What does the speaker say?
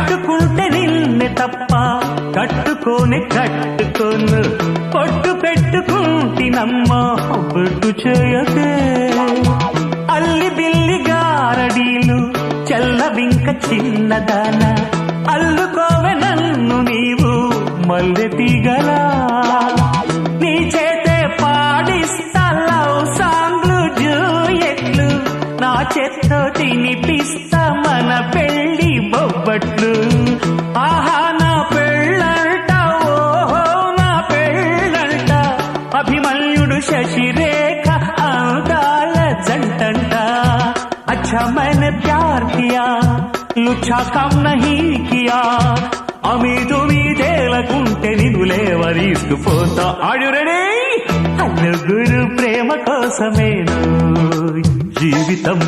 పట్టుకుంటే నిన్నే తప్ప కట్టుకోనే కట్టుకోను పొట్టు పెట్టుకుంటినమ్మా బొట్టు చేయకే అల్లి బిల్లి గారడీలు చల్లవింక చిన్నదాన అల్లుకోవె నన్ను నీవు మల్లె తీగలా నీ చేతే పాడిస్తా లవ్ సాంగ్లు జూయెట్లు నా చేత్తో తినిపిస్తా మన పెళ్లి బొబ్బట్లు ఆహా నా పెళ్ళంట ఓహో నా పెళ్ళంట అభిమన్యుడు శశిరేఖ అందాల జంటంట अच्छा मैंने प्यार किया लुच्छा काम नहीं किया అమీదు మీదేలకుంటే నిన్ను లేవరీసుకుపోతా ఆడురనే అల్లుగురు ప్రేమ కోసమేను జీవితం